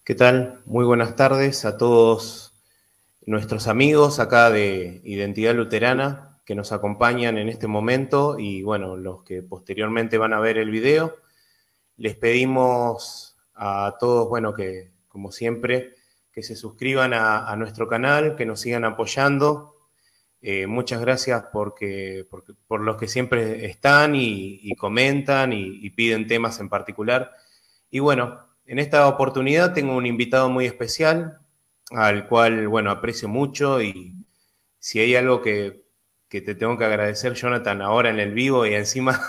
¿Qué tal? Muy buenas tardes a todos nuestros amigos acá de Identidad Luterana que nos acompañan en este momento y bueno, los que posteriormente van a ver el video. Les pedimos a todos, bueno, que como siempre, que se suscriban a nuestro canal, que nos sigan apoyando. Muchas gracias por los que siempre están y comentan y piden temas en particular. Y bueno, en esta oportunidad tengo un invitado muy especial, al cual, bueno, aprecio mucho y si hay algo que te tengo que agradecer, Jonathan, ahora en el vivo y encima,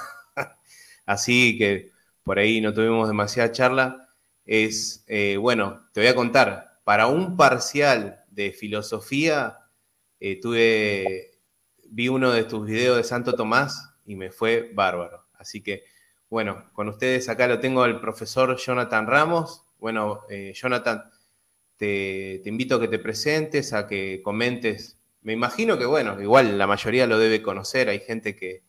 así que por ahí no tuvimos demasiada charla, es, bueno, te voy a contar, para un parcial de filosofía, vi uno de tus videos de Santo Tomás y me fue bárbaro. Así que, bueno, con ustedes acá lo tengo el profesor Jonathan Ramos. Bueno, Jonathan, te invito a que te presentes, a que comentes. Me imagino que, bueno, igual la mayoría lo debe conocer, hay gente que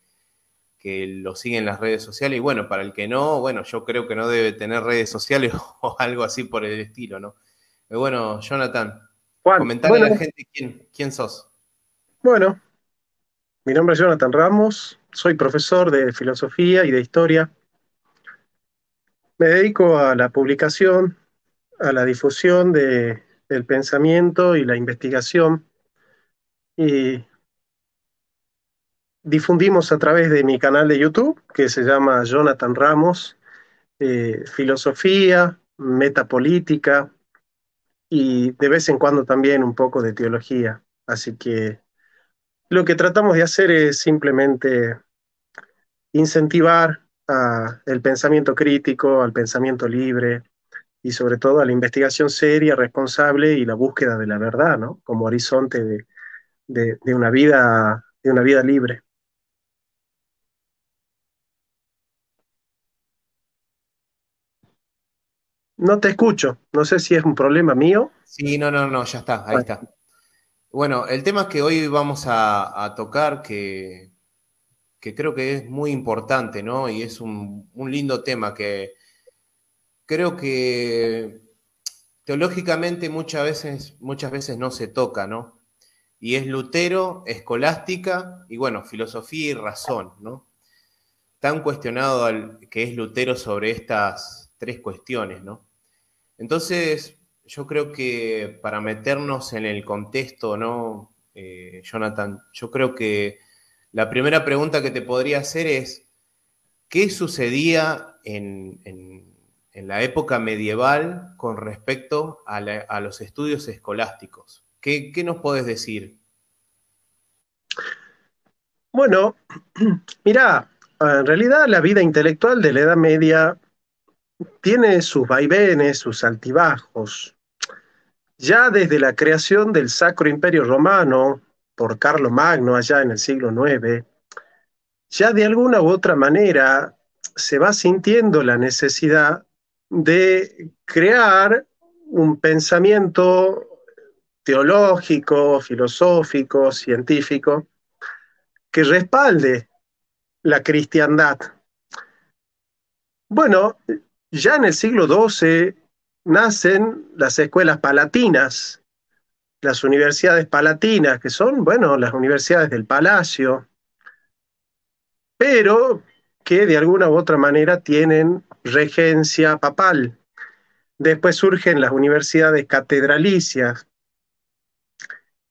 lo sigue en las redes sociales y bueno, para el que no, bueno, yo creo que no debe tener redes sociales o algo así por el estilo, ¿no? Bueno, Jonathan, Juan, comentale a bueno, la gente quién sos. bueno, mi nombre es Jonathan Ramos, soy profesor de filosofía y de historia. Me dedico a la publicación, a la difusión del pensamiento y la investigación y difundimos a través de mi canal de YouTube que se llama Jonathan Ramos, filosofía, metapolítica y de vez en cuando también un poco de teología. Así que lo que tratamos de hacer es simplemente incentivar el pensamiento crítico, al pensamiento libre y sobre todo a la investigación seria, responsable y la búsqueda de la verdad, ¿no? Como horizonte de una vida libre. No te escucho, no sé si es un problema mío. Sí, no, ya está, ahí Bueno, está. Bueno, el tema que hoy vamos a tocar, que creo que es muy importante, ¿no? Y es un lindo tema que creo que teológicamente muchas veces no se toca, ¿no? Y es Lutero, escolástica y bueno, filosofía y razón, ¿no? Tan cuestionado que es Lutero sobre estas tres cuestiones, ¿no? Entonces, yo creo que para meternos en el contexto, ¿no? Jonathan, yo creo que la primera pregunta que te podría hacer es, ¿qué sucedía en la época medieval con respecto a los estudios escolásticos? ¿Qué nos podés decir? bueno, mira, en realidad la vida intelectual de la Edad Media tiene sus vaivenes, sus altibajos. Ya desde la creación del Sacro Imperio Romano por Carlomagno allá en el siglo IX, ya de alguna u otra manera se va sintiendo la necesidad de crear un pensamiento teológico, filosófico, científico, que respalde la cristiandad. Bueno, ya en el siglo XII nacen las escuelas palatinas, las universidades palatinas, que son, bueno, las universidades del palacio, pero que de alguna u otra manera tienen regencia papal. Después surgen las universidades catedralicias,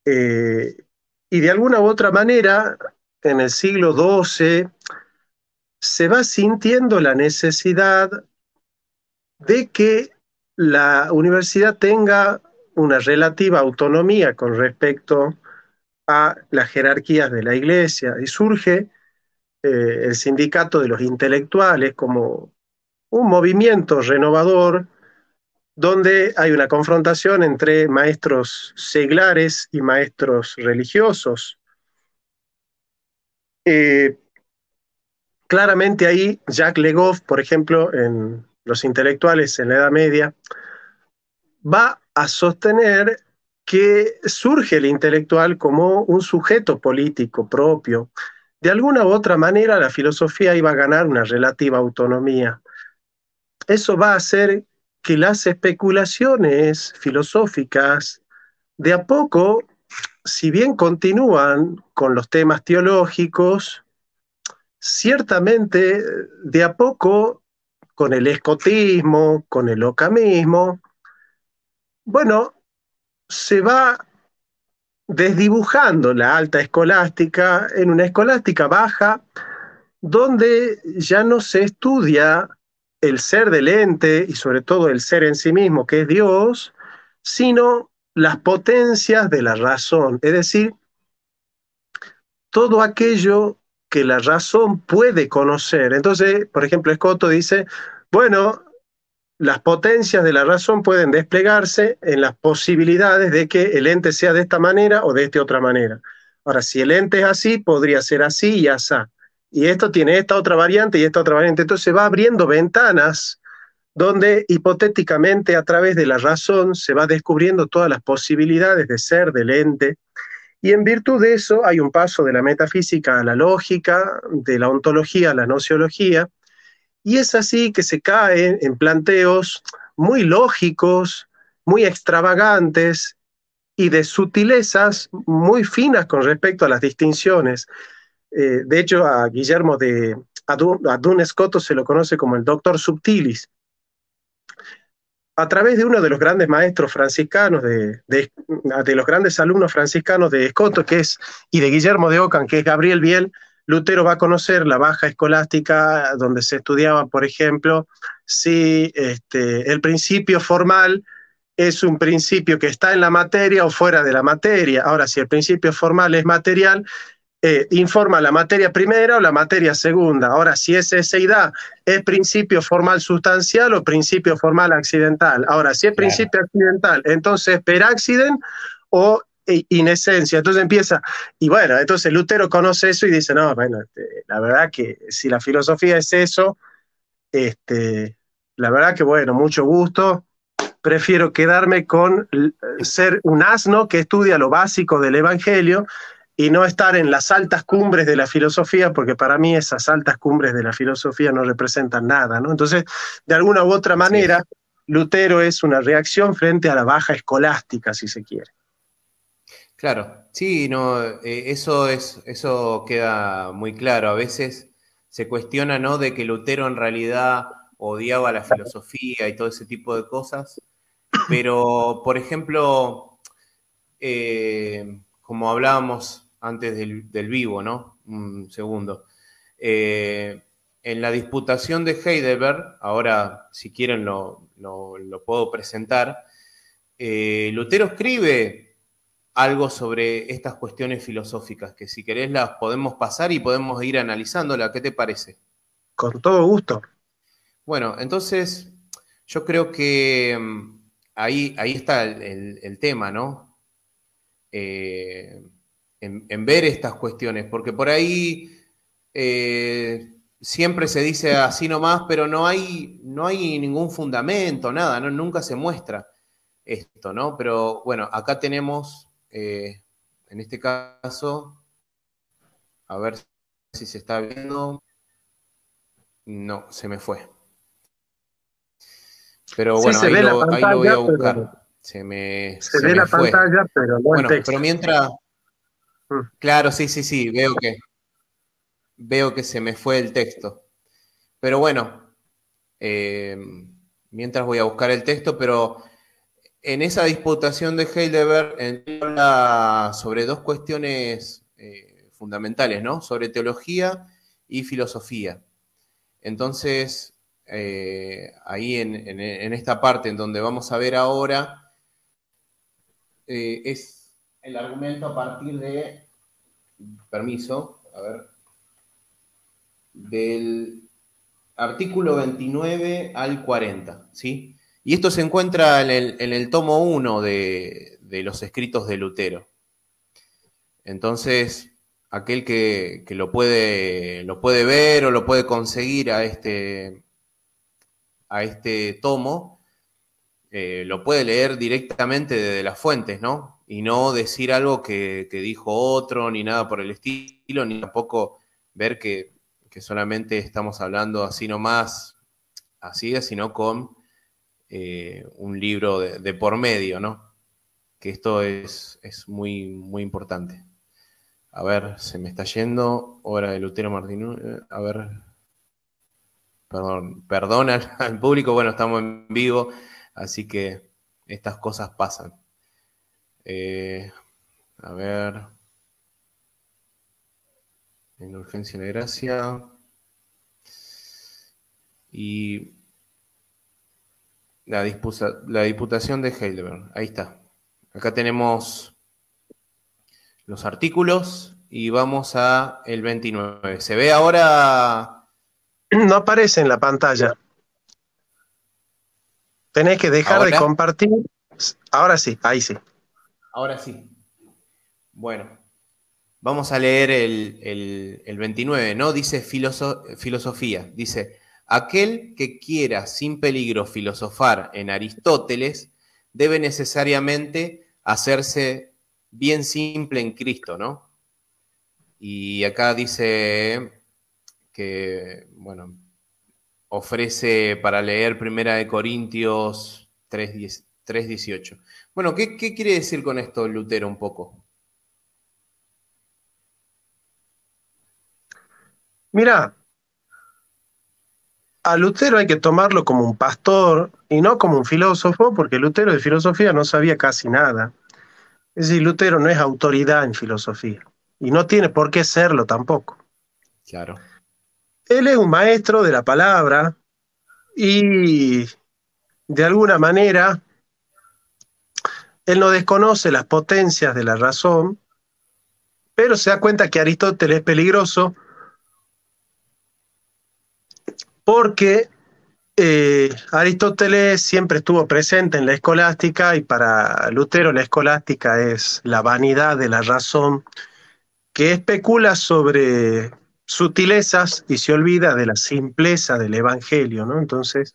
eh, y de alguna u otra manera, en el siglo XII, se va sintiendo la necesidad de que la universidad tenga una relativa autonomía con respecto a las jerarquías de la iglesia, y surge el sindicato de los intelectuales como un movimiento renovador donde hay una confrontación entre maestros seglares y maestros religiosos. Eh, Claramente ahí Jacques Legoff, por ejemplo, en Los intelectuales en la Edad Media, va a sostener que surge el intelectual como un sujeto político propio. De alguna u otra manera la filosofía iba a ganar una relativa autonomía. Eso va a hacer que las especulaciones filosóficas de a poco, si bien continúan con los temas teológicos, ciertamente de a poco, con el escotismo, con el ocamismo, bueno, se va desdibujando la alta escolástica en una escolástica baja, donde ya no se estudia el ser del ente y sobre todo el ser en sí mismo, que es Dios, sino las potencias de la razón, es decir, todo aquello que la razón puede conocer. Entonces, por ejemplo, Escoto dice, bueno, las potencias de la razón pueden desplegarse en las posibilidades de que el ente sea de esta manera o de esta otra manera. Ahora, si el ente es así, podría ser así y asá. Y esto tiene esta otra variante y esta otra variante. Entonces va abriendo ventanas donde hipotéticamente a través de la razón se va descubriendo todas las posibilidades de ser del ente. Y en virtud de eso hay un paso de la metafísica a la lógica, de la ontología a la nociología, y es así que se cae en planteos muy lógicos, muy extravagantes y de sutilezas muy finas con respecto a las distinciones. De hecho, a Duns Scotus se lo conoce como el doctor subtilis. A través de uno de los grandes maestros franciscanos, de los grandes alumnos franciscanos de Scotus, y de Guillermo de Ockham, que es Gabriel Biel, Lutero va a conocer la baja escolástica, donde se estudiaba, por ejemplo, si el principio formal es un principio que está en la materia o fuera de la materia. Ahora, si el principio formal es material, informa la materia primera o la materia segunda. Ahora, si es eseidad, ¿es principio formal sustancial o principio formal accidental? Ahora, si es Claro. principio accidental, entonces per accident o in esencia. Entonces empieza, y bueno, entonces Lutero conoce eso y dice, no, bueno, la verdad que si la filosofía es eso, la verdad que bueno, mucho gusto. Prefiero quedarme con ser un asno que estudia lo básico del Evangelio y no estar en las altas cumbres de la filosofía, porque para mí esas altas cumbres de la filosofía no representan nada, ¿no? Entonces, de alguna u otra Así manera, es. Lutero es una reacción frente a la baja escolástica, si se quiere. Claro, sí, no, eso queda muy claro. A veces se cuestiona, ¿no?, de que Lutero en realidad odiaba la filosofía y todo ese tipo de cosas, pero, por ejemplo, como hablábamos antes del vivo, ¿no? Un segundo. Eh, en la disputación de Heidelberg, ahora si quieren lo puedo presentar, Lutero escribe algo sobre estas cuestiones filosóficas, que si querés las podemos pasar y podemos ir analizándola. ¿Qué te parece? Con todo gusto. Bueno, entonces yo creo que ahí está el tema, ¿no? Eh, en ver estas cuestiones, porque por ahí siempre se dice así nomás, pero no hay ningún fundamento, nada, ¿no? Nunca se muestra esto, ¿no? Pero bueno, acá tenemos, en este caso, a ver si se está viendo. No, se me fue. Pero Sí bueno, se ve la ahí lo voy pantalla, a pero buscar. Se se ve me la fue. pantalla, pero no el Bueno, pero texto. mientras, Mm. claro, sí, sí, sí, veo que se me fue el texto. Pero bueno, eh, mientras voy a buscar el texto, pero en esa disputación de Heidelberg habla sobre dos cuestiones fundamentales, ¿no? Sobre teología y filosofía. Entonces, ahí en esta parte en donde vamos a ver ahora, es el argumento a partir de, permiso, a ver, del artículo 29 al 40, ¿sí? Y esto se encuentra en el tomo 1 de los escritos de Lutero. Entonces, aquel que lo puede ver o lo puede conseguir a este tomo, lo puede leer directamente desde las fuentes, ¿no? Y no decir algo que dijo otro, ni nada por el estilo, ni tampoco ver que solamente estamos hablando así nomás, así, sino con un libro de por medio, ¿no? Que esto es muy, muy importante. A ver, se me está yendo. Obra de Lutero Martín. A ver, perdón al público. Bueno, estamos en vivo, así que estas cosas pasan. A ver. En urgencia y la gracia. Y la Diputación de Heidelberg. Ahí está. Acá tenemos los artículos y vamos a el 29. ¿Se ve ahora? No aparece en la pantalla. Tenés que dejar de ¿Ahora? compartir. Ahora sí, ahí sí. Ahora sí. Bueno, vamos a leer el 29, ¿no? Dice filosofía. Dice, aquel que quiera sin peligro filosofar en Aristóteles debe necesariamente hacerse bien simple en Cristo, ¿no? Y acá dice que, bueno, ofrece para leer Primera de Corintios 3:18. Bueno, ¿qué quiere decir con esto Lutero un poco? Mira, a Lutero hay que tomarlo como un pastor y no como un filósofo, porque Lutero de filosofía no sabía casi nada. Es decir, Lutero no es autoridad en filosofía y no tiene por qué serlo tampoco. Claro. Él es un maestro de la palabra y de alguna manera él no desconoce las potencias de la razón, pero se da cuenta que Aristóteles es peligroso porque Aristóteles siempre estuvo presente en la escolástica y para Lutero la escolástica es la vanidad de la razón que especula sobre sutilezas y se olvida de la simpleza del Evangelio, ¿no? Entonces,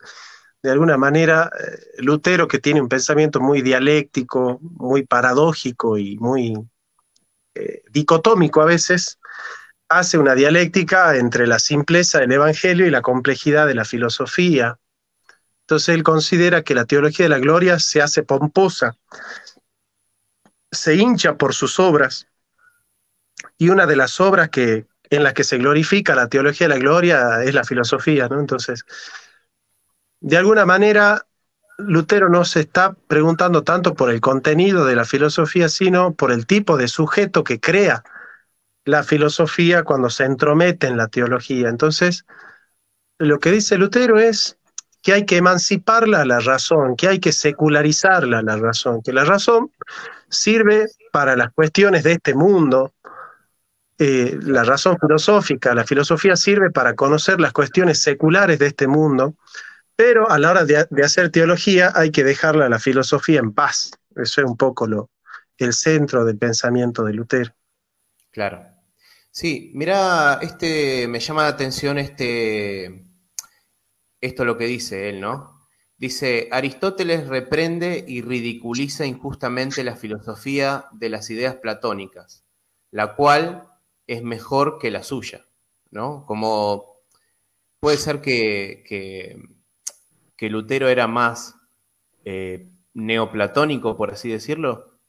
de alguna manera, Lutero, que tiene un pensamiento muy dialéctico, muy paradójico y muy dicotómico a veces, hace una dialéctica entre la simpleza del Evangelio y la complejidad de la filosofía. Entonces él considera que la teología de la gloria se hace pomposa, se hincha por sus obras, y una de las obras en las que se glorifica la teología de la gloria es la filosofía, ¿no? Entonces, de alguna manera, Lutero no se está preguntando tanto por el contenido de la filosofía, sino por el tipo de sujeto que crea la filosofía cuando se entromete en la teología. Entonces, lo que dice Lutero es que hay que emanciparla a la razón, que hay que secularizarla a la razón, que la razón sirve para las cuestiones de este mundo, la razón filosófica, la filosofía sirve para conocer las cuestiones seculares de este mundo, pero a la hora de hacer teología hay que dejarla a la filosofía en paz. Eso es un poco el centro del pensamiento de Lutero. Claro. Sí, mira, me llama la atención esto lo que dice él, ¿no? Dice, Aristóteles reprende y ridiculiza injustamente la filosofía de las ideas platónicas, la cual es mejor que la suya, ¿no? Como puede ser que Lutero era más neoplatónico, por así decirlo.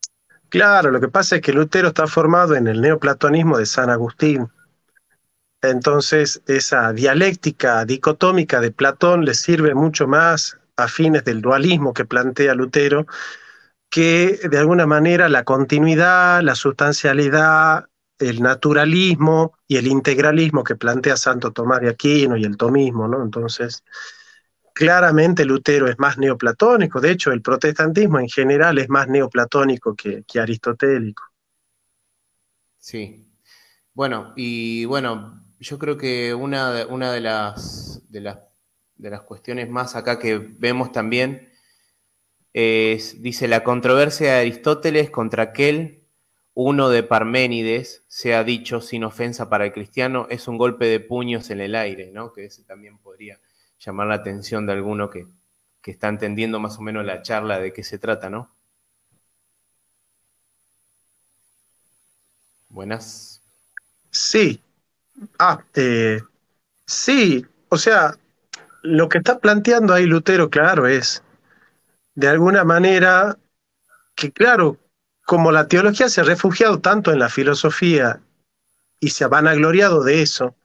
Claro, lo que pasa es que Lutero está formado en el neoplatonismo de San Agustín. Entonces, esa dialéctica dicotómica de Platón le sirve mucho más a fines del dualismo que plantea Lutero, que de alguna manera la continuidad, la sustancialidad, el naturalismo y el integralismo que plantea Santo Tomás de Aquino y el tomismo, ¿no? Entonces, claramente Lutero es más neoplatónico, de hecho el protestantismo en general es más neoplatónico que aristotélico. Sí. Bueno, y bueno, yo creo que una de las cuestiones más acá que vemos también dice, la controversia de Aristóteles contra aquel uno de Parménides, sea dicho sin ofensa para el cristiano, es un golpe de puños en el aire, ¿no? Que ese también podría llamar la atención de alguno que está entendiendo más o menos la charla de qué se trata, ¿no? Buenas. Sí, sí, o sea, lo que está planteando ahí Lutero, claro, es de alguna manera, que claro, como la teología se ha refugiado tanto en la filosofía y se ha vanagloriado de eso,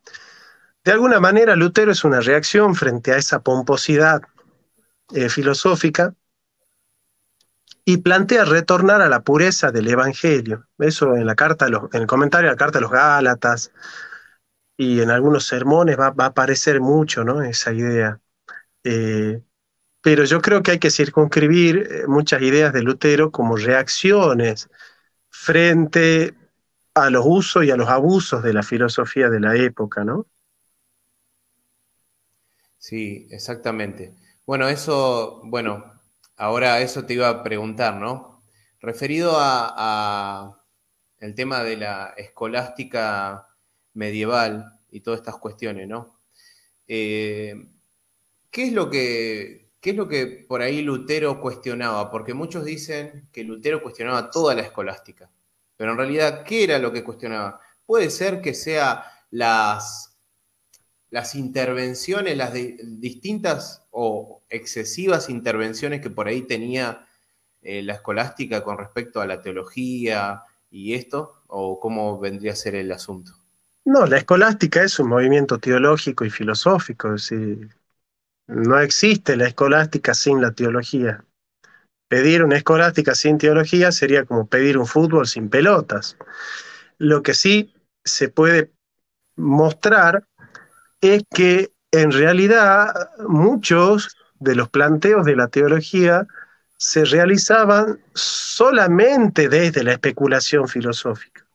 de alguna manera Lutero es una reacción frente a esa pomposidad filosófica y plantea retornar a la pureza del Evangelio. Eso en la carta, en el comentario a la carta de los Gálatas y en algunos sermones va a aparecer mucho, ¿no? Esa idea. Eh, pero yo creo que hay que circunscribir muchas ideas de Lutero como reacciones frente a los usos y a los abusos de la filosofía de la época, ¿no? Sí, exactamente. Bueno, ahora eso te iba a preguntar, ¿no? Referido a el tema de la escolástica medieval y todas estas cuestiones, ¿no? Eh, qué es lo que por ahí Lutero cuestionaba? Porque muchos dicen que Lutero cuestionaba toda la escolástica, pero en realidad, ¿qué era lo que cuestionaba? Puede ser que sea las intervenciones, distintas o excesivas intervenciones que por ahí tenía la escolástica con respecto a la teología y esto, o cómo vendría a ser el asunto. No, la escolástica es un movimiento teológico y filosófico, es decir, no existe la escolástica sin la teología. Pedir una escolástica sin teología sería como pedir un fútbol sin pelotas. Lo que sí se puede mostrar es que en realidad muchos de los planteos de la teología se realizaban solamente desde la especulación filosófica.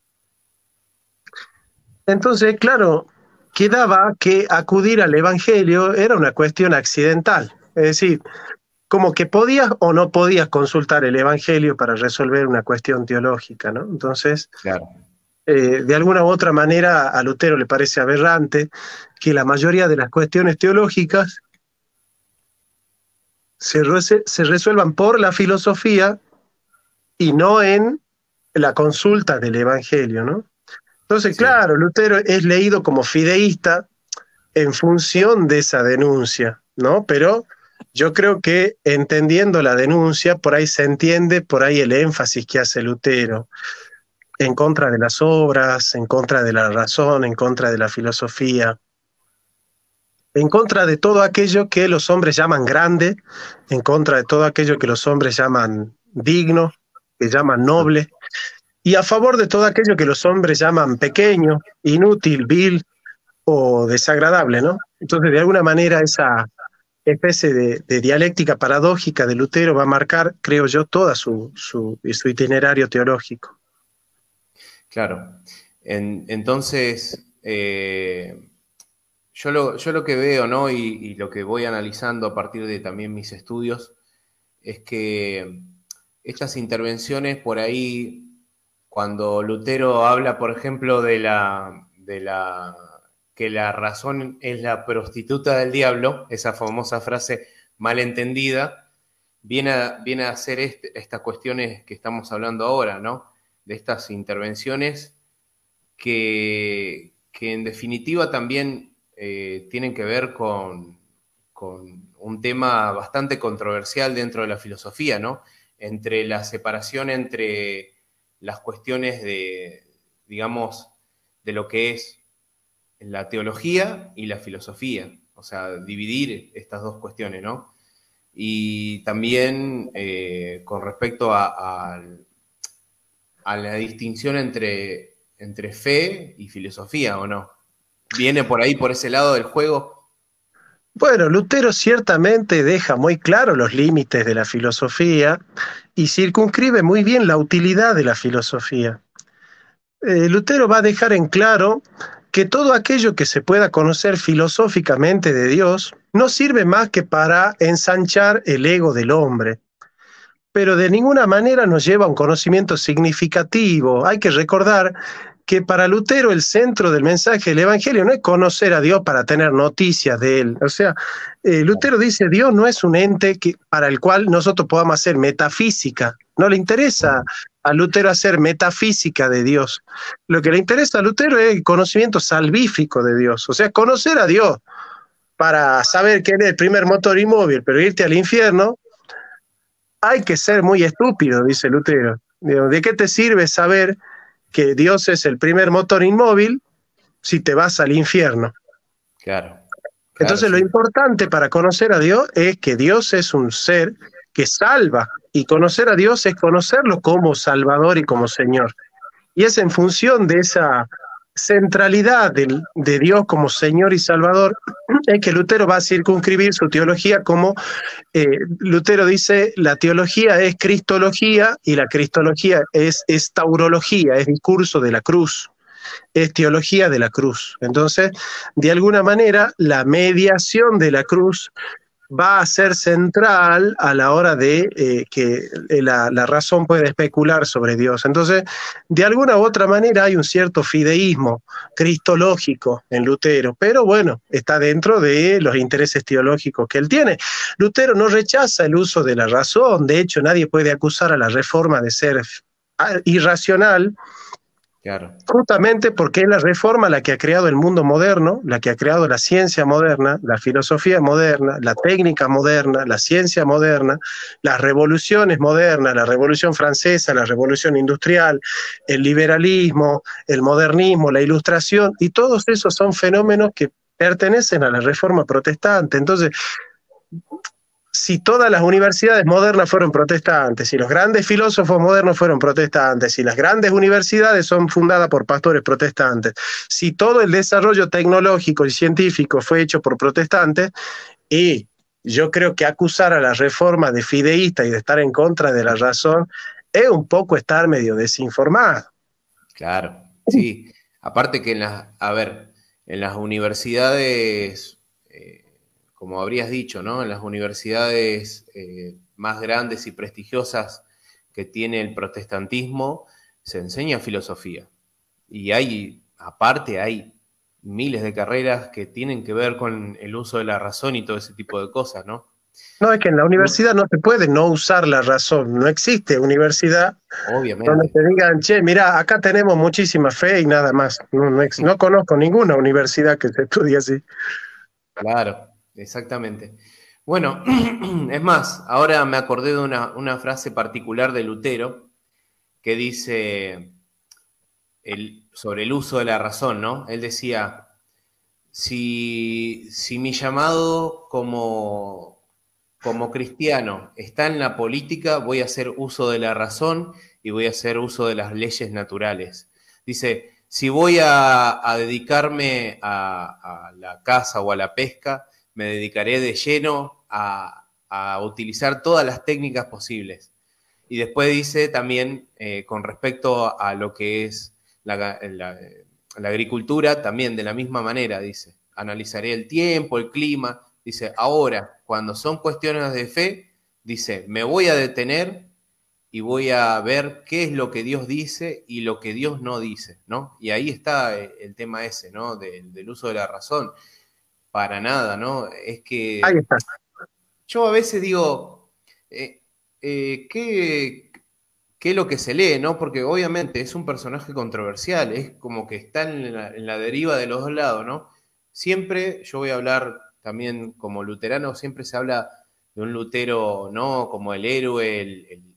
Entonces, claro, quedaba que acudir al Evangelio era una cuestión accidental. Es decir, como que podías o no podías consultar el Evangelio para resolver una cuestión teológica, ¿no? Entonces, Claro. de alguna u otra manera a Lutero le parece aberrante que la mayoría de las cuestiones teológicas se resuelvan por la filosofía y no en la consulta del Evangelio, ¿no? Entonces, Sí, claro, Lutero es leído como fideísta en función de esa denuncia, ¿no? Pero yo creo que entendiendo la denuncia, por ahí se entiende, por ahí el énfasis que hace Lutero en contra de las obras, en contra de la razón, en contra de la filosofía, en contra de todo aquello que los hombres llaman grande, en contra de todo aquello que los hombres llaman digno, que llaman noble, y a favor de todo aquello que los hombres llaman pequeño, inútil, vil o desagradable, ¿no? Entonces, de alguna manera, esa especie de dialéctica paradójica de Lutero va a marcar, creo yo, toda su itinerario teológico. claro. Entonces, yo lo que veo, ¿no? Y lo que voy analizando a partir de también mis estudios, es que estas intervenciones por ahí, cuando Lutero habla, por ejemplo, que la razón es la prostituta del diablo, esa famosa frase malentendida, viene a hacer estas cuestiones que estamos hablando ahora, ¿no? De estas intervenciones que en definitiva también tienen que ver con un tema bastante controversial dentro de la filosofía, ¿no? Entre la separación entre las cuestiones digamos, de lo que es la teología y la filosofía, o sea, dividir estas dos cuestiones, ¿no? Y también con respecto a la distinción entre fe y filosofía, ¿o no? ¿Viene por ahí, por ese lado del juego? Bueno, Lutero ciertamente deja muy claro los límites de la filosofía y circunscribe muy bien la utilidad de la filosofía. Lutero va a dejar en claro que todo aquello que se pueda conocer filosóficamente de Dios no sirve más que para ensanchar el ego del hombre, pero de ninguna manera nos lleva a un conocimiento significativo. Hay que recordar que para Lutero el centro del mensaje del Evangelio no es conocer a Dios para tener noticias de Él. O sea, Lutero dice, Dios no es un ente para el cual nosotros podamos hacer metafísica. No le interesa a Lutero hacer metafísica de Dios. Lo que le interesa a Lutero es el conocimiento salvífico de Dios. O sea, conocer a Dios para saber que Él es el primer motor inmóvil, pero irte al infierno hay que ser muy estúpido, dice Lutero. Digo, ¿de qué te sirve saber que Dios es el primer motor inmóvil si te vas al infierno? Claro, claro, Entonces lo sí. importante para conocer a Dios es que Dios es un ser que salva, y conocer a Dios es conocerlo como Salvador y como Señor. Y es en función de esa centralidad de Dios como Señor y Salvador es que Lutero va a circunscribir su teología como, Lutero dice, la teología es cristología y la cristología es taurología, es discurso de la cruz, es teología de la cruz. Entonces, de alguna manera, la mediación de la cruz va a ser central a la hora de que la razón puede especular sobre Dios. Entonces, de alguna u otra manera hay un cierto fideísmo cristológico en Lutero, pero bueno, está dentro de los intereses teológicos que él tiene. Lutero no rechaza el uso de la razón, de hecho nadie puede acusar a la Reforma de ser irracional, Claro, justamente porque es la Reforma la que ha creado el mundo moderno, la que ha creado la ciencia moderna, la filosofía moderna, la técnica moderna, la ciencia moderna, las revoluciones modernas, la Revolución Francesa, la Revolución Industrial, el liberalismo, el modernismo, la Ilustración, y todos esos son fenómenos que pertenecen a la Reforma protestante. Entonces, si todas las universidades modernas fueron protestantes, si los grandes filósofos modernos fueron protestantes, si las grandes universidades son fundadas por pastores protestantes, si todo el desarrollo tecnológico y científico fue hecho por protestantes, y yo creo que acusar a la Reforma de fideísta y de estar en contra de la razón es un poco estar medio desinformado. claro, sí. Aparte que a ver, en las universidades, como habrías dicho, ¿no? En las universidades más grandes y prestigiosas que tiene el protestantismo, se enseña filosofía. Y aparte, hay miles de carreras que tienen que ver con el uso de la razón y todo ese tipo de cosas, ¿no? No, es que en la universidad no se puede no usar la razón, no existe universidad donde Obviamente, te digan, che, mira, acá tenemos muchísima fe y nada más. No conozco ninguna universidad que se estudie así. claro, exactamente. Bueno, es más, ahora me acordé de una frase particular de Lutero que dice sobre el uso de la razón, ¿no? Él decía, si mi llamado como cristiano está en la política, voy a hacer uso de la razón y voy a hacer uso de las leyes naturales. Dice, si voy a dedicarme a la caza o a la pesca, me dedicaré de lleno a utilizar todas las técnicas posibles. Y después dice también, con respecto a lo que es la agricultura, también de la misma manera, dice, analizaré el tiempo, el clima, dice, ahora, cuando son cuestiones de fe, dice, me voy a detener y voy a ver qué es lo que Dios dice y lo que Dios no dice, ¿no? Y ahí está el tema ese, ¿no? Del uso de la razón. Para nada, ¿no? Es Ahí que está. yo a veces digo, ¿qué, qué es lo que se lee, ¿no? Porque obviamente es un personaje controversial, es como que está en la deriva de los dos lados, ¿no? Siempre, yo voy a hablar también como luterano, siempre se habla de un Lutero, ¿no? Como el héroe, el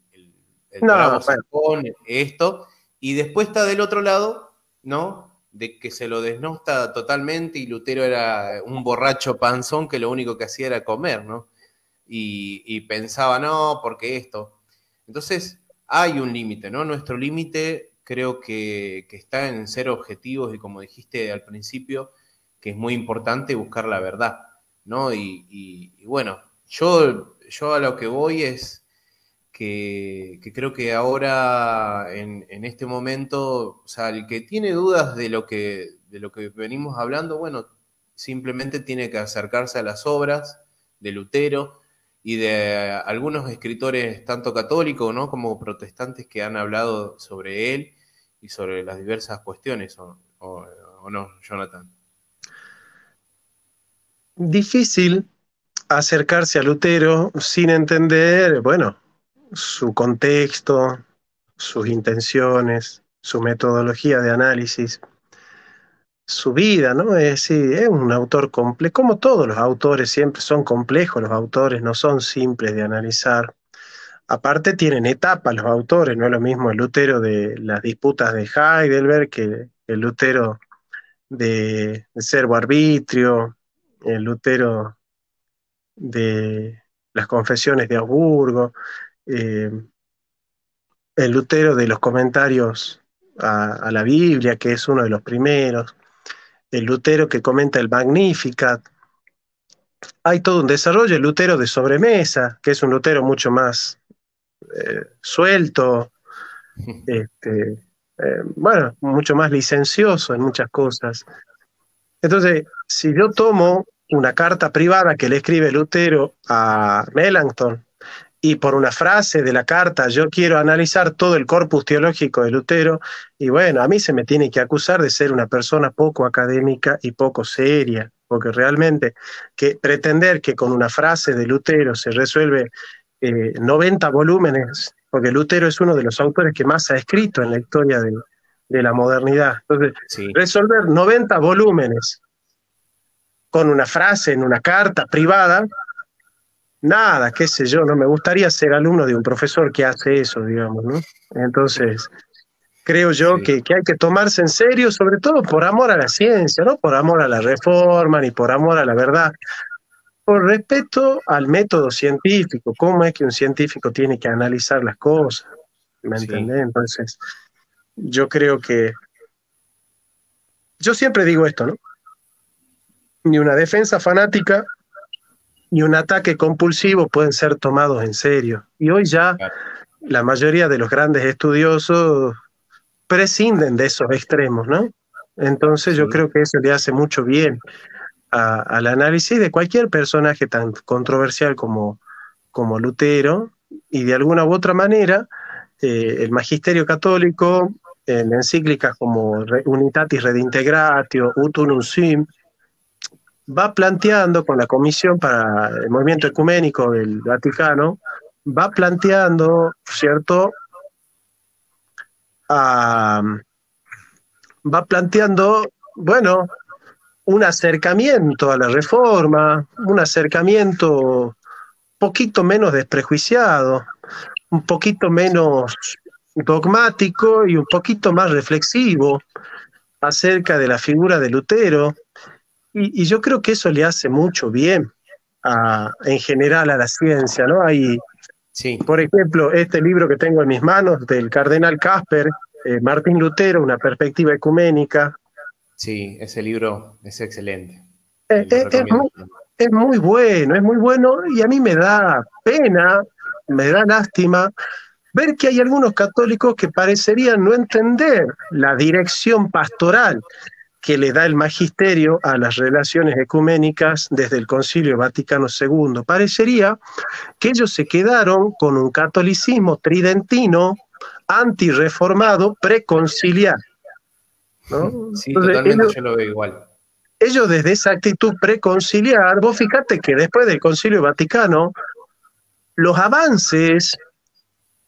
No, bravo bueno, sajón, esto, y después está del otro lado, ¿no? De que se lo desnosta totalmente y Lutero era un borracho panzón que lo único que hacía era comer, ¿no? Y pensaba, no, porque esto. Entonces, hay un límite, ¿no? Nuestro límite creo que está en ser objetivos y como dijiste al principio, que es muy importante buscar la verdad, ¿no? Y bueno, yo a lo que voy es que creo que ahora, en este momento, o sea, el que tiene dudas de lo que venimos hablando, bueno, simplemente tiene que acercarse a las obras de Lutero y de algunos escritores, tanto católicos, ¿no? Como protestantes, que han hablado sobre él y sobre las diversas cuestiones, o no, Jonathan. difícil acercarse a Lutero sin entender, bueno, su contexto, sus intenciones, su metodología de análisis, su vida, ¿no? Es decir, es un autor complejo, como todos los autores siempre son complejos, los autores no son simples de analizar. Aparte tienen etapas los autores, no es lo mismo el Lutero de las disputas de Heidelberg que el Lutero de Servo Arbitrio, el Lutero de las Confesiones de Augsburgo, eh, el Lutero de los comentarios a la Biblia, que es uno de los primeros, el Lutero que comenta el Magnificat. Hay todo un desarrollo, el Lutero de sobremesa, que es un Lutero mucho más suelto, este, bueno, mucho más licencioso en muchas cosas. Entonces, si yo tomo una carta privada que le escribe Lutero a Melanchthon y por una frase de la carta yo quiero analizar todo el corpus teológico de Lutero, y bueno, a mí se me tiene que acusar de ser una persona poco académica y poco seria, porque realmente que pretender que con una frase de Lutero se resuelve 90 volúmenes, porque Lutero es uno de los autores que más ha escrito en la historia de la modernidad. Entonces, Sí, resolver 90 volúmenes con una frase en una carta privada, nada, qué sé yo, no me gustaría ser alumno de un profesor que hace eso, digamos, ¿no? Entonces, creo yo sí, que hay que tomarse en serio, sobre todo por amor a la ciencia, no por amor a la reforma ni por amor a la verdad, por respeto al método científico, cómo es que un científico tiene que analizar las cosas, ¿me sí, entendés? Entonces, yo creo que, yo siempre digo esto, ¿no? Ni una defensa fanática ni un ataque compulsivo pueden ser tomados en serio. Y hoy ya claro, la mayoría de los grandes estudiosos prescinden de esos extremos, ¿no? Entonces yo sí, creo que eso le hace mucho bien al análisis de cualquier personaje tan controversial como Lutero, y de alguna u otra manera el magisterio católico en encíclicas como Unitatis Redintegratio, Ut Unum Sim, va planteando con la Comisión para el Movimiento Ecuménico del Vaticano, va planteando, ¿cierto? Ah, va planteando, bueno, un acercamiento a la reforma, un acercamiento un poquito menos desprejuiciado, un poquito menos dogmático y un poquito más reflexivo acerca de la figura de Lutero. Y yo creo que eso le hace mucho bien en general a la ciencia, ¿no? Hay, sí, por ejemplo, este libro que tengo en mis manos del cardenal Casper, Martín Lutero, una perspectiva ecuménica. sí, ese libro es excelente. Eh, Lo eh, es, recomiendo. muy, es muy bueno y a mí me da pena, me da lástima ver que hay algunos católicos que parecerían no entender la dirección pastoral que le da el magisterio a las relaciones ecuménicas desde el Concilio Vaticano II. Parecería que ellos se quedaron con un catolicismo tridentino antirreformado preconciliar, ¿no? Sí, Entonces, totalmente, yo lo veo igual. ellos desde esa actitud preconciliar, vos fíjate que después del Concilio Vaticano, los avances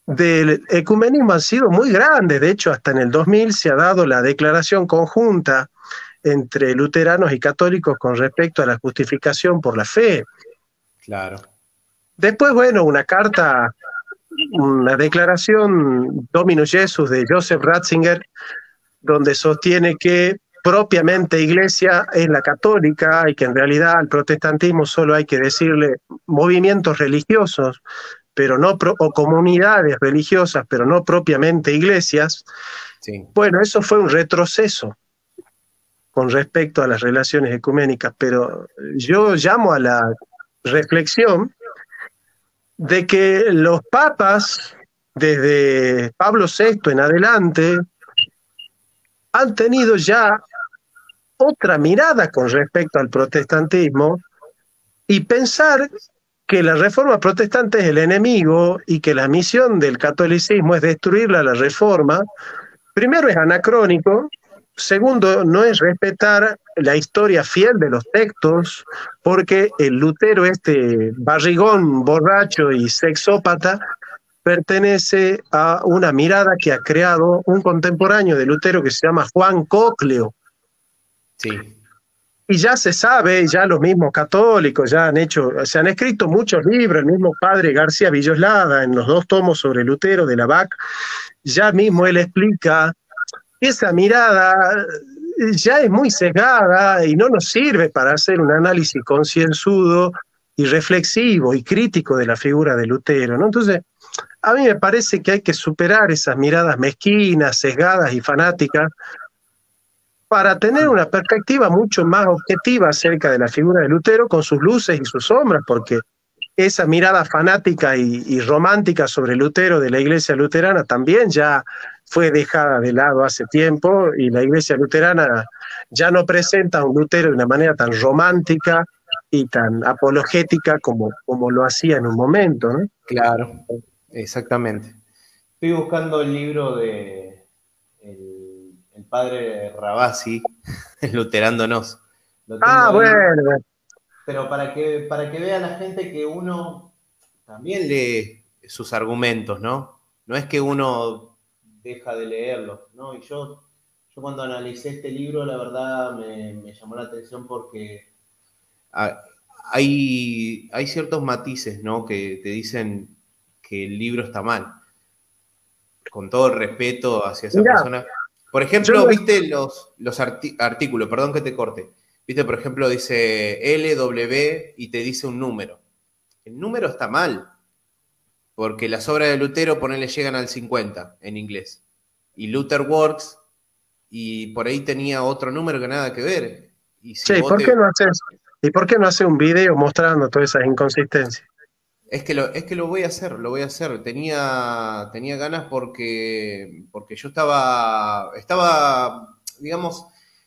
del ecumenismo han sido muy grandes. De hecho, hasta en el 2000 se ha dado la declaración conjunta entre luteranos y católicos con respecto a la justificación por la fe. Claro, Después, bueno, una carta, una declaración Dominus Jesus de Joseph Ratzinger, donde sostiene que propiamente iglesia es la católica y que en realidad al protestantismo solo hay que decirle movimientos religiosos, pero no o comunidades religiosas, pero no propiamente iglesias. sí, Bueno, eso fue un retroceso con respecto a las relaciones ecuménicas, pero yo llamo a la reflexión de que los papas, desde Pablo VI en adelante, han tenido ya otra mirada con respecto al protestantismo y pensar que la reforma protestante es el enemigo y que la misión del catolicismo es destruirla a la reforma, primero es anacrónico, segundo no es respetar la historia fiel de los textos, porque el Lutero, este barrigón, borracho y sexópata, pertenece a una mirada que ha creado un contemporáneo de Lutero que se llama Juan Cocleo. sí, Y ya se sabe, ya los mismos católicos ya han hecho, se han escrito muchos libros, el mismo padre García Villoslada en los 2 tomos sobre Lutero de la BAC, ya mismo él explica que esa mirada ya es muy sesgada y no nos sirve para hacer un análisis concienzudo y reflexivo y crítico de la figura de Lutero, ¿no? Entonces, a mí me parece que hay que superar esas miradas mezquinas, sesgadas y fanáticas para tener una perspectiva mucho más objetiva acerca de la figura de Lutero con sus luces y sus sombras, porque esa mirada fanática y romántica sobre Lutero de la Iglesia luterana también ya fue dejada de lado hace tiempo y la Iglesia luterana ya no presenta a un Lutero de una manera tan romántica y tan apologética como lo hacía en un momento, ¿no? Claro, exactamente. Estoy buscando el libro de el padre Rabasi, Luterándonos. Lo tengo ahí, Bueno. pero para que vea la gente que uno también lee sus argumentos, ¿no? No es que uno deja de leerlos, ¿no? Y yo cuando analicé este libro, la verdad me llamó la atención porque hay ciertos matices, ¿no? Que te dicen que el libro está mal, con todo el respeto hacia esa Mirá, persona. Por ejemplo, ¿viste los artículos? Perdón que te corte. ¿Viste? Por ejemplo, dice LW y te dice un número. El número está mal, porque las obras de Lutero, ponele, llegan al 50 en inglés. Y Luther Works, y por ahí tenía otro número que nada que ver. Y si che, vos ¿y por qué no hace un video mostrando todas esas inconsistencias? Es que lo voy a hacer, lo voy a hacer. Tenía ganas porque yo digamos,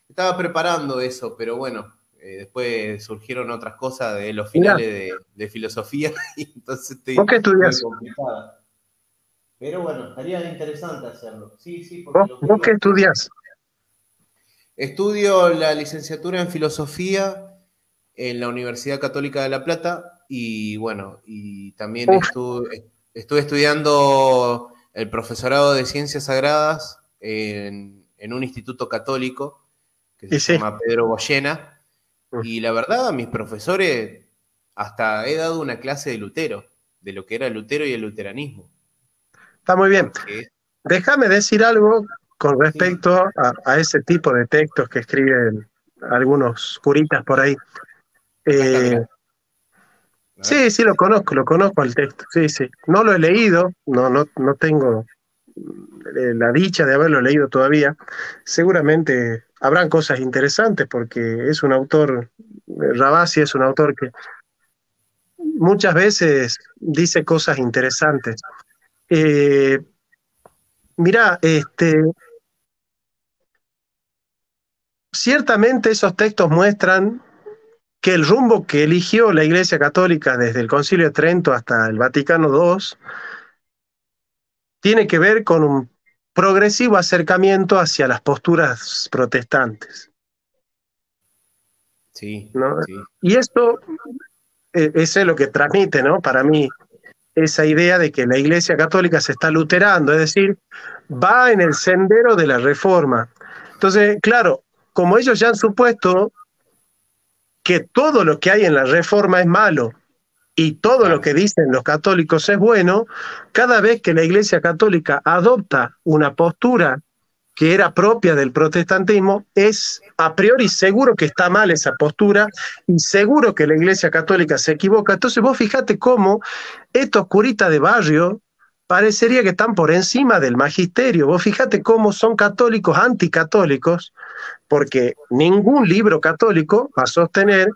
estaba preparando eso, pero bueno, después surgieron otras cosas de los Mirá, finales de filosofía y entonces ¿vos qué estuve estudiás? complicada. Pero bueno, estaría interesante hacerlo. Sí, sí, porque ¿Vos qué estudiás? estudio la licenciatura en filosofía en la Universidad Católica de La Plata y bueno, y también Uf, estuve estudiando el profesorado de Ciencias Sagradas en un instituto católico que se y sí, llama Pedro Goyena y la verdad, mis profesores, hasta he dado una clase de Lutero, de lo que era Lutero y el luteranismo, está muy bien. porque Déjame decir algo con sí, respecto a ese tipo de textos que escriben algunos curitas por ahí. acá está, Eh, mirá, a ver. sí, sí, lo conozco al texto, sí, sí. No lo he leído, no tengo la dicha de haberlo leído todavía. Seguramente habrán cosas interesantes porque es un autor, Ravasi es un autor que muchas veces dice cosas interesantes. Eh, Mirá, ciertamente esos textos muestran que el rumbo que eligió la Iglesia Católica desde el Concilio de Trento hasta el Vaticano II tiene que ver con un progresivo acercamiento hacia las posturas protestantes, Sí, ¿no? sí, Y esto, eso es lo que transmite, ¿no? Para mí, esa idea de que la Iglesia Católica se está luterando, es decir, va en el sendero de la reforma. Entonces, claro, como ellos ya han supuesto que todo lo que hay en la reforma es malo y todo lo claro. que dicen los católicos es bueno, cada vez que la Iglesia Católica adopta una postura que era propia del protestantismo, es a priori seguro que está mal esa postura y seguro que la Iglesia Católica se equivoca. Entonces vos fijate cómo estos curitas de barrio parecería que están por encima del magisterio. Vos fijate cómo son católicos anticatólicos, porque ningún libro católico va a sostener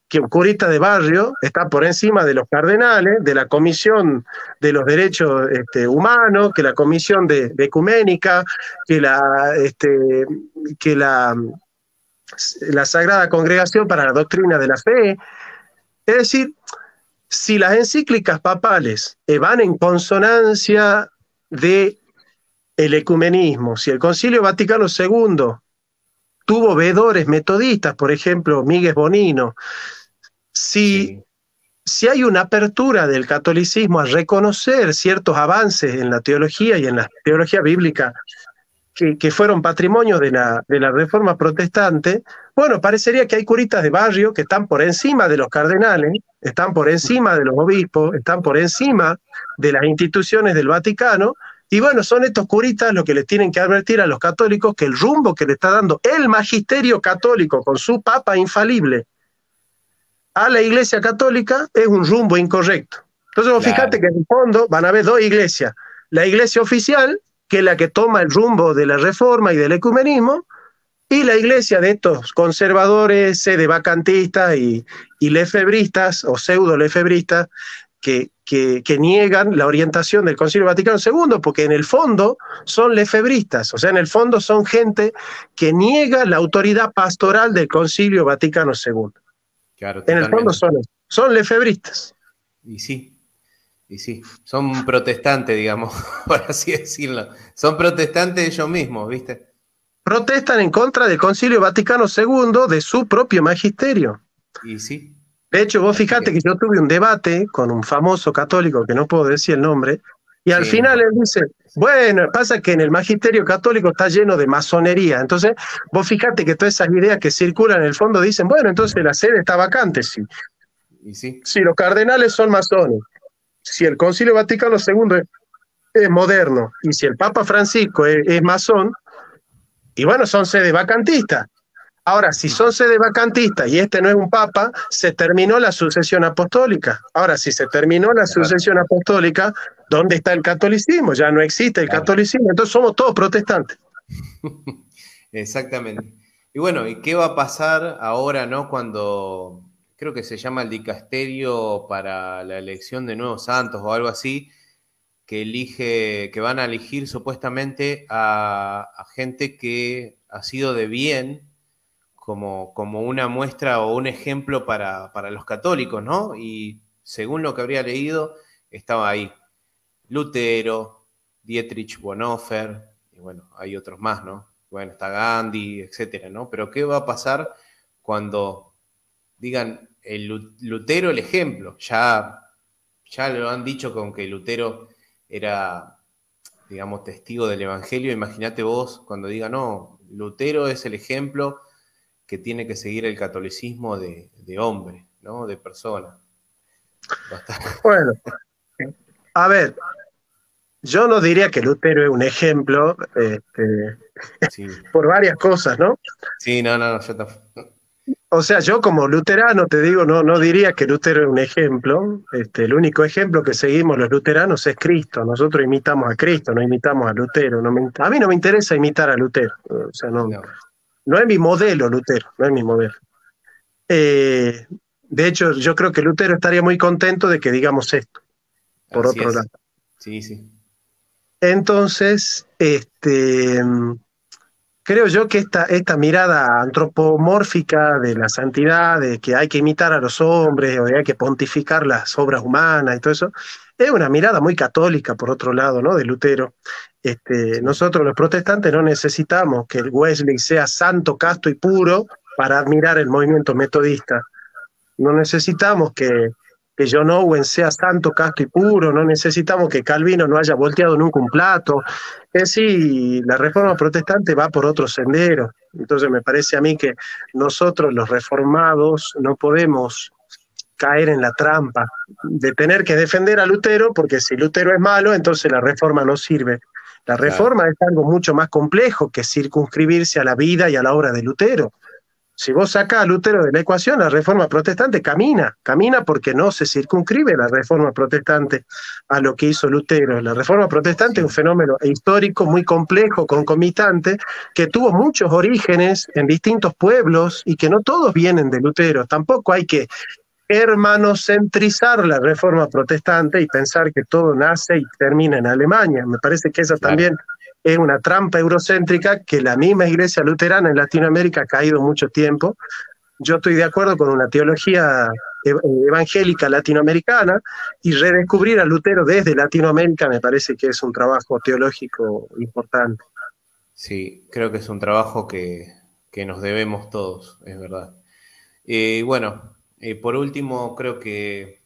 que un curita de barrio está por encima de los cardenales, de la Comisión de los Derechos Humanos, que la Comisión de Ecuménica, que la Sagrada Congregación para la Doctrina de la Fe. Es decir, si las encíclicas papales van en consonancia de el ecumenismo, si el Concilio Vaticano II tuvo veedores metodistas, por ejemplo, Miguel Bonino, si Sí, si hay una apertura del catolicismo a reconocer ciertos avances en la teología y en la teología bíblica que fueron patrimonio de la Reforma Protestante, bueno, parecería que hay curitas de barrio que están por encima de los cardenales, están por encima de los obispos, están por encima de las instituciones del Vaticano, y bueno, son estos curitas los que les tienen que advertir a los católicos que el rumbo que le está dando el magisterio católico con su papa infalible a la Iglesia Católica es un rumbo incorrecto. Entonces vos fíjate Claro, que en el fondo van a haber dos iglesias. La iglesia oficial, que es la que toma el rumbo de la reforma y del ecumenismo, y la iglesia de estos conservadores, sedevacantistas y lefebristas o pseudo lefebristas que niegan la orientación del Concilio Vaticano II, porque en el fondo son lefebristas, o sea, en el fondo son gente que niega la autoridad pastoral del Concilio Vaticano II. claro, En el fondo totalmente. son lefebristas. Y sí, y sí. Son protestantes, digamos, por así decirlo. Son protestantes ellos mismos, ¿viste? Protestan en contra del Concilio Vaticano II de su propio magisterio. Y sí. De hecho, vos Así fijate que que, yo tuve un debate con un famoso católico que no puedo decir el nombre, y al sí, no final él importa. dice, bueno, pasa que en el magisterio católico está lleno de masonería. Entonces, vos fijate que todas esas ideas que circulan en el fondo dicen, bueno, entonces la sede está vacante, sí. Y sí, Si los cardenales son masones, si el Concilio Vaticano II es moderno, y si el Papa Francisco es masón, y bueno, son sede vacantistas. Ahora, si son sede vacantista y este no es un papa, se terminó la sucesión apostólica. Ahora, si se terminó la claro, sucesión apostólica, ¿dónde está el catolicismo? Ya no existe el claro. catolicismo, entonces somos todos protestantes. Exactamente. Y bueno, ¿y qué va a pasar ahora, no? Cuando creo que se llama el dicasterio para la elección de nuevos santos o algo así, que van a elegir supuestamente a gente que ha sido de bien como una muestra o un ejemplo para los católicos, ¿no? Y según lo que habría leído, estaba ahí Lutero, Dietrich Bonhoeffer, y bueno, hay otros más, ¿no? Bueno, está Gandhi, etcétera, ¿no? Pero ¿qué va a pasar cuando digan Lutero el ejemplo? Ya lo han dicho con que Lutero era, digamos, testigo del Evangelio. Imagínate vos cuando digan, no, Lutero es el ejemplo que tiene que seguir el catolicismo de hombre, ¿no? De persona. Va a estar. Bueno, a ver, yo no diría que Lutero es un ejemplo Sí, por varias cosas, ¿no? sí, no, no, no, yo tampoco. O sea, yo como luterano te digo, no diría que Lutero es un ejemplo. El único ejemplo que seguimos los luteranos es Cristo. Nosotros imitamos a Cristo, no imitamos a Lutero. A mí no me interesa imitar a Lutero. O sea, No, no es mi modelo Lutero, no es mi modelo. Eh, de hecho, yo creo que Lutero estaría muy contento de que digamos esto, por así otro lado. es. Sí, sí. Entonces, creo yo que esta mirada antropomórfica de la santidad, de que hay que imitar a los hombres o de hay que pontificar las obras humanas y todo eso, es una mirada muy católica, por otro lado, ¿no? De Lutero. Sí, Nosotros los protestantes no necesitamos que el Wesley sea santo, casto y puro para admirar el movimiento metodista. No necesitamos que John Owen sea santo, casto y puro, no necesitamos que Calvino no haya volteado nunca un plato. Es decir, la reforma protestante va por otro sendero. Entonces me parece a mí que nosotros los reformados no podemos caer en la trampa de tener que defender a Lutero, porque si Lutero es malo, entonces la reforma no sirve. La claro. reforma es algo mucho más complejo que circunscribirse a la vida y a la obra de Lutero. Si vos sacás a Lutero de la ecuación, la reforma protestante camina porque no se circunscribe la reforma protestante a lo que hizo Lutero. La reforma protestante es un Sí, fenómeno histórico muy complejo, concomitante, que tuvo muchos orígenes en distintos pueblos y que no todos vienen de Lutero. Tampoco hay que hermanocentrizar la reforma protestante y pensar que todo nace y termina en Alemania. Me parece que esa claro. también es una trampa eurocéntrica que la misma iglesia luterana en Latinoamérica ha caído mucho tiempo. Yo estoy de acuerdo con una teología evangélica latinoamericana y redescubrir a Lutero desde Latinoamérica me parece que es un trabajo teológico importante. Sí, creo que es un trabajo que nos debemos todos, es verdad. Bueno, por último, creo que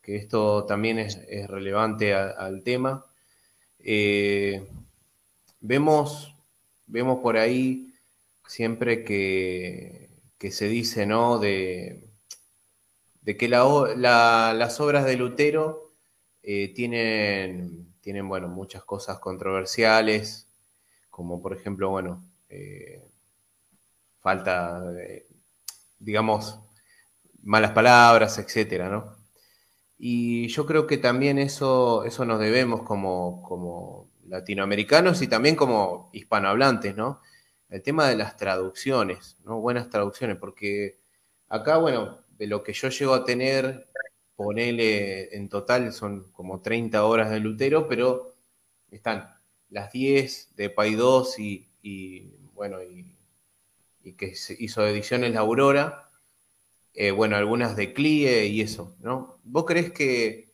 esto también es relevante al tema. Eh, Vemos vemos por ahí siempre que se dice, ¿no? De que las obras de Lutero tienen, bueno, muchas cosas controversiales, como por ejemplo, bueno, falta, digamos, malas palabras, etcétera, ¿no? Y yo creo que también eso nos debemos como latinoamericanos y también como hispanohablantes, ¿no? El tema de las traducciones, ¿no? Buenas traducciones, porque acá, bueno, de lo que yo llego a tener, ponele en total son como 30 horas de Lutero, pero están las 10 de Paidós bueno, y que se hizo ediciones La Aurora, bueno, algunas de Clie y eso, ¿no? ¿Vos creés que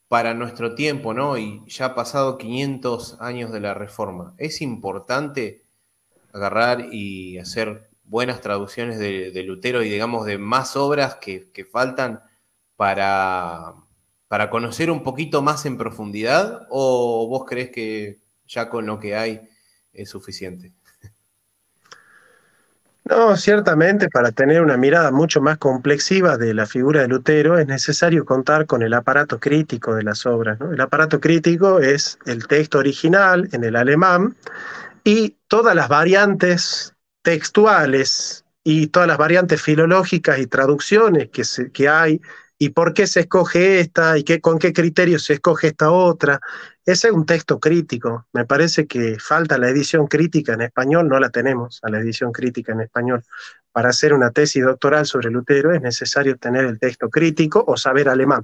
para nuestro tiempo, ¿no? Y ya ha pasado 500 años de la Reforma, es importante agarrar y hacer buenas traducciones de Lutero y, digamos, de más obras que faltan para, para conocer un poquito más en profundidad? ¿O vos creés que ya con lo que hay es suficiente? No, ciertamente para tener una mirada mucho más complexiva de la figura de Lutero es necesario contar con el aparato crítico de las obras, ¿no? El aparato crítico es el texto original en el alemán y todas las variantes textuales y todas las variantes filológicas y traducciones que hay y por qué se escoge esta y con qué criterio se escoge esta otra. Ese es un texto crítico. Me parece que falta la edición crítica en español, no la tenemos a la edición crítica en español. Para hacer una tesis doctoral sobre Lutero es necesario tener el texto crítico o saber alemán.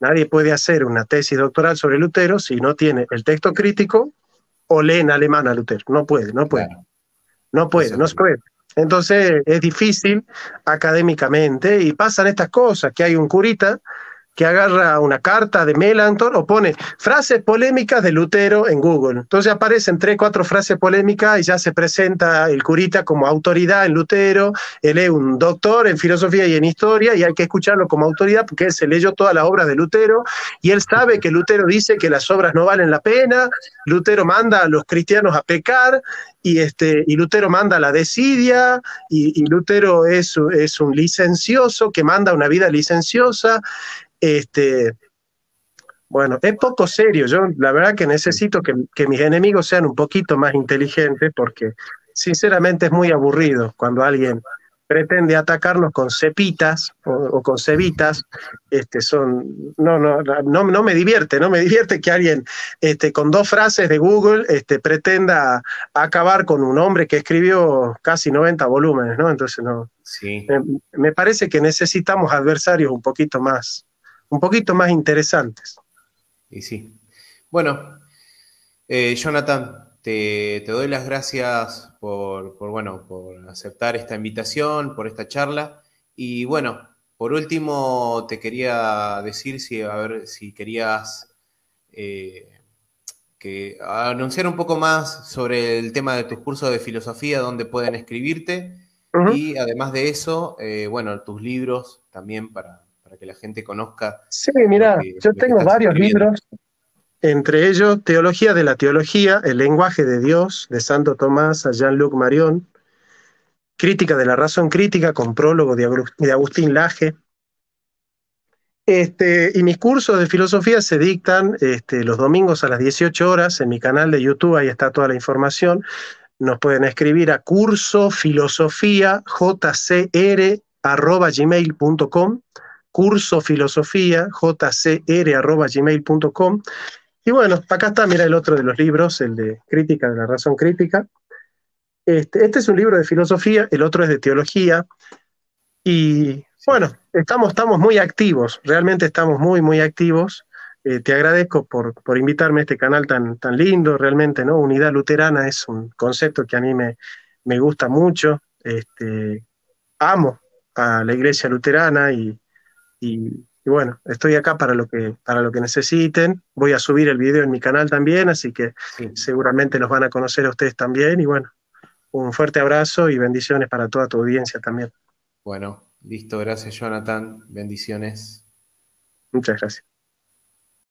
Nadie puede hacer una tesis doctoral sobre Lutero si no tiene el texto crítico o lee en alemán a Lutero. No puede, no puede, Claro, no puede, eso es no se verdad. puede. Entonces es difícil académicamente y pasan estas cosas, que hay un curita que agarra una carta de Melanchthon o pone frases polémicas de Lutero en Google. Entonces aparecen tres, cuatro frases polémicas y ya se presenta el curita como autoridad en Lutero. Él es un doctor en filosofía y en historia y hay que escucharlo como autoridad porque él se leyó todas las obras de Lutero y él sabe que Lutero dice que las obras no valen la pena. Lutero manda a los cristianos a pecar y Lutero manda a la desidia y Lutero es un licencioso que manda una vida licenciosa. Este, bueno, es poco serio. Yo la verdad que necesito que mis enemigos sean un poquito más inteligentes porque sinceramente es muy aburrido cuando alguien pretende atacarnos con cepitas o con cebitas. No me divierte, no me divierte que alguien con dos frases de Google pretenda acabar con un hombre que escribió casi 90 volúmenes, ¿no? Entonces no, Sí, me, me parece que necesitamos adversarios un poquito más interesantes. y sí. Bueno, Jonathan, te doy las gracias bueno, por aceptar esta invitación, por esta charla. Y bueno, por último, te quería decir si, a ver, si querías eh, anunciar un poco más sobre el tema de tus cursos de filosofía, dónde pueden escribirte. Uh -huh. Y además de eso, bueno, tus libros también para que la gente conozca Sí, mira, yo lo que tengo estás varios escribiendo. libros, entre ellos Teología de la Teología, El lenguaje de Dios, de Santo Tomás a Jean-Luc Marion, Crítica de la Razón Crítica, con prólogo de Agustín Laje. Y mis cursos de filosofía se dictan los domingos a las 18 horas en mi canal de YouTube, ahí está toda la información. Nos pueden escribir a cursofilosofía@gmail.com, cursofilosofía@gmail.com. Y bueno, acá está, mira el otro de los libros, el de Crítica de la Razón Crítica. Este es un libro de filosofía, el otro es de teología. Y Sí. bueno, estamos muy activos, realmente estamos muy activos. Te agradezco por invitarme a este canal tan lindo, realmente, ¿no? Unidad luterana es un concepto que a mí me gusta mucho. Amo a la iglesia luterana y bueno, estoy acá para lo que necesiten. Voy a subir el video en mi canal también, así que Sí. seguramente los van a conocer a ustedes también. Y bueno, un fuerte abrazo y bendiciones para toda tu audiencia también. Bueno, listo, gracias Jonathan, bendiciones. Muchas gracias.